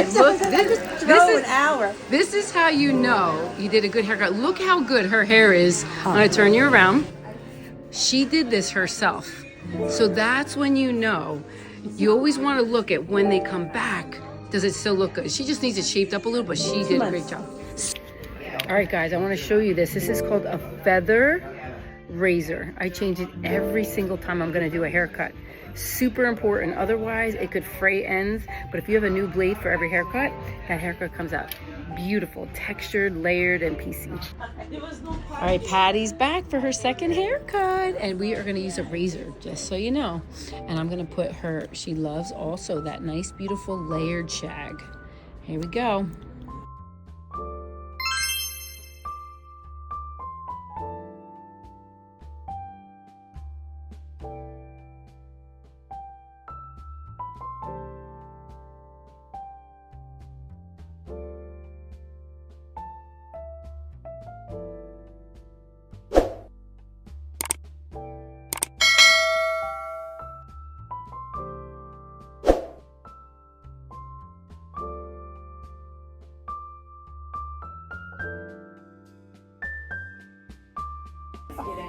guys, look, An hour. this is how you know you did a good haircut. Look how good her hair is. I'm gonna turn you around. She did this herself. So that's when you know. You always want to look at when they come back. Does it still look good? She just needs it shaped up a little, but she did a great job. All right, guys, I want to show you this. This is called a feather razor. I change it every single time I'm going to do a haircut. Super important. Otherwise, it could fray ends. But if you have a new blade for every haircut, that haircut comes out beautiful, textured, layered, and piecey. All right, Patty's back for her second haircut, and we are going to use a razor, just so you know. And I'm going to put her, she loves also that nice, beautiful layered shag. Here we go.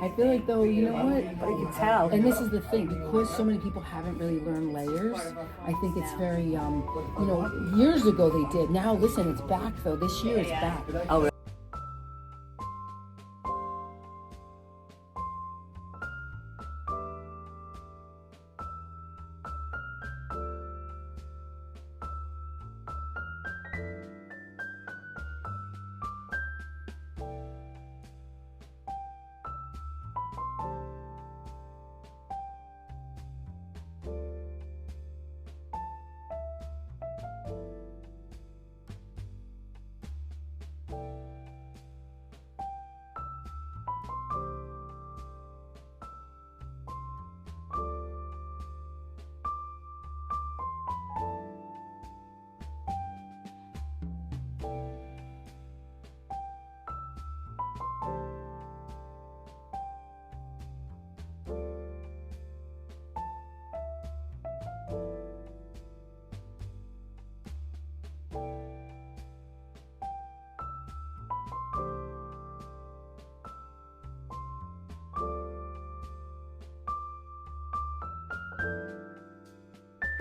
I feel like though, you know what? But I can tell. And this is the thing, because so many people haven't really learned layers, I think it's very, you know, years ago they did. Now, listen, it's back though. This year it's back. Oh,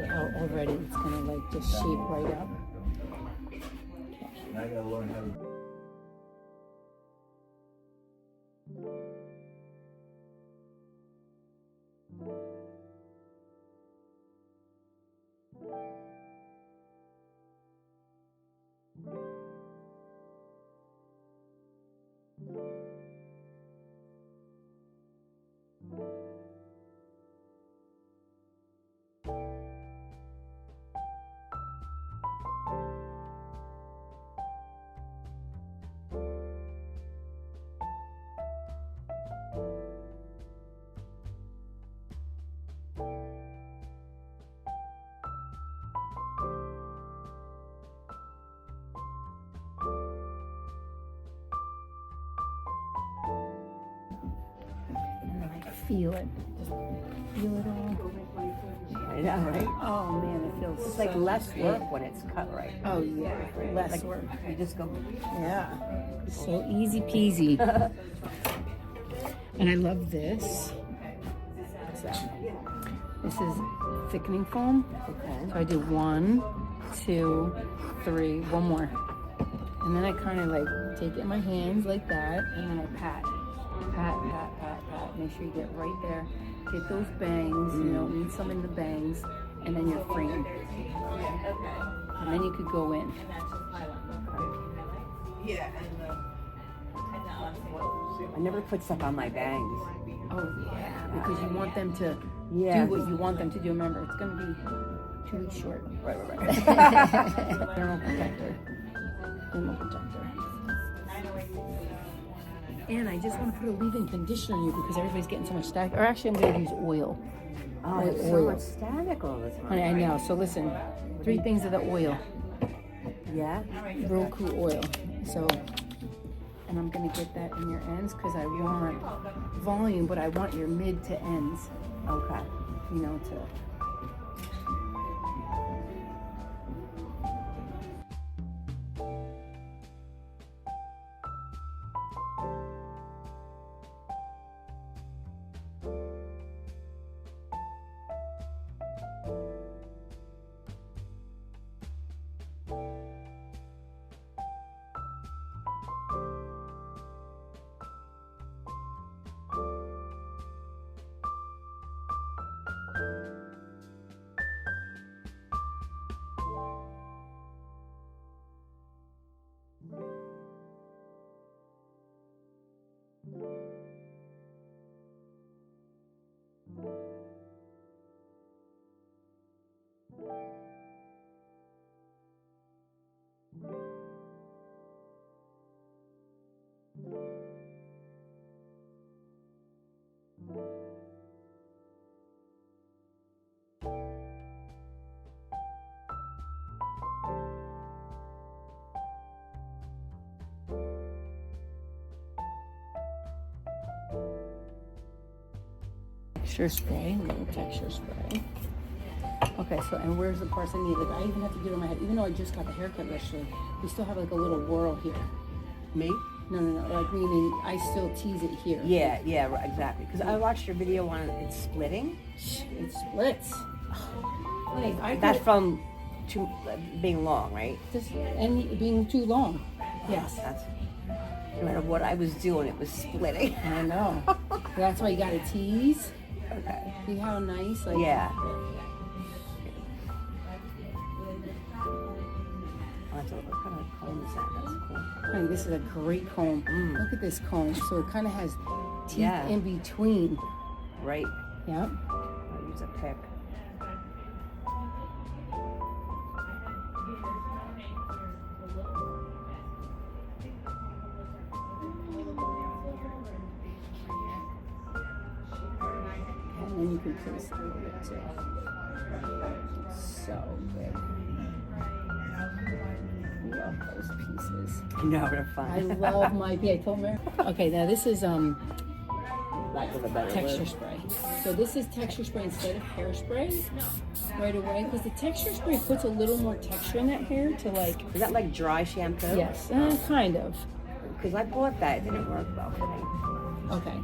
How already it's gonna like just shape right up. I gotta learn how to. And then I feel it. Just feel it all. I know, right? Oh man, it feels It's so like less good. work when it's cut right. Oh yeah, less Like work. you just go. Yeah, so easy peasy. And I love this. What's that? This is thickening foam. Okay. So I do 1, 2, 3, one more. And then I kind of like take it in my hands like that, and then I pat. Pat, pat, pat, pat. Make sure you get right there. Get those bangs, you know, need some in the bangs, and then you're framed. And then you could go in. I never put stuff on my bangs. Oh yeah, because you want them to Yeah. do what you want them to do. Remember, it's going to be 2 weeks short. Right. Thermal protector. Thermal protector. And I just want to put a leave-in conditioner on you because everybody's getting so much static. Or actually, I'm going to use oil. Oh, it's so much static all the time. Honey, I know. So listen, 3 things of the oil. Yeah? Roku oil. So, and I'm going to get that in your ends because I want volume, but I want your mid to ends. Okay. You know, to... texture spray, a little texture spray. Okay, so, and where's the parts I need? Like, I even have to get on my head, even though I just got the haircut yesterday, we still have like a little whirl here. Me? No, like meaning I still tease it here. Yeah, right, exactly. Because I watched your video on it splitting. It splits. Like, That's from being long, right? And being too long. Yes. That's, no matter what I was doing, it was splitting. I know. That's why you gotta tease. Okay. See how nice? Like, Yeah. What kind of comb is that? That's cool. Honey, this is a great comb. Look at this comb. So it kind of has teeth in between. Right. Yep. I'll use a pick. And then you can place it over there too. So good. Love those pieces. No, they're fun. I love my I told Mary. Okay, now this is Lack of a better texture word. spray. So this is texture spray instead of hairspray right away, because the texture spray puts a little more texture in that hair to like. Is that like dry shampoo? Yes, kind of. Because I bought that, it didn't work well for me. Okay.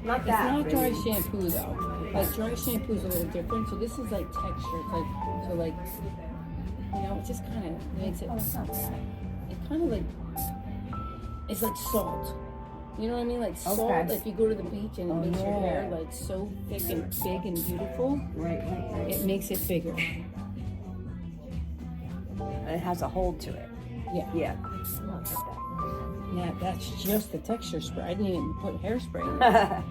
Not It's that. not dry really. shampoo though. Like dry shampoo is a little different. So this is like texture. It's like so like you know, it just kind of makes it. Oh, it's not bad. It kind of like it's like salt. You know what I mean? Like salt. Okay. If you go to the beach and it makes your hair like so thick and big and beautiful, Right. it makes it bigger. And it has a hold to it. Yeah. Yeah. Yeah, that's just the texture spray. I didn't even put hairspray in it.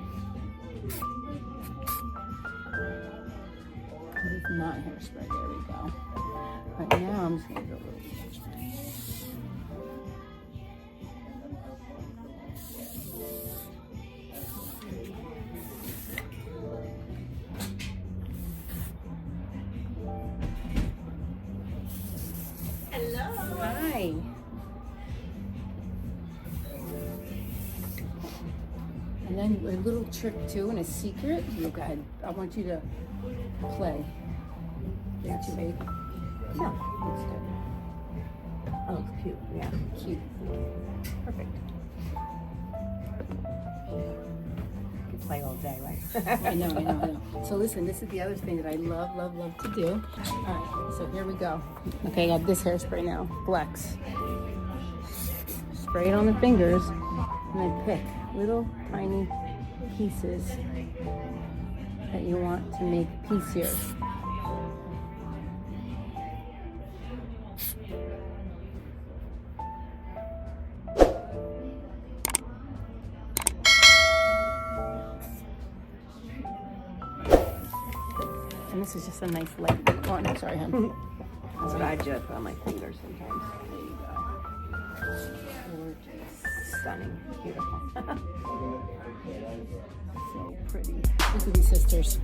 It's not hairspray. There we go. Right now, I'm just gonna go a little hairspray. Hello. Hi. And then a little trick too, and a secret. Look ahead. I want you to play. They're too big. No, it's good. Oh, it's cute. Yeah. Cute. Perfect. You can play all day, right? I know. So listen, this is the other thing that I love to do. All right, so here we go. Okay, I got this hairspray now, Flex. Spray it on the fingers, and then pick little tiny pieces that you want to make piecier. And this is just a nice light one. Sorry, hon. That's what I do. I put on my fingers sometimes. There you go. Gorgeous. Stunning. Beautiful. So pretty. We could be sisters.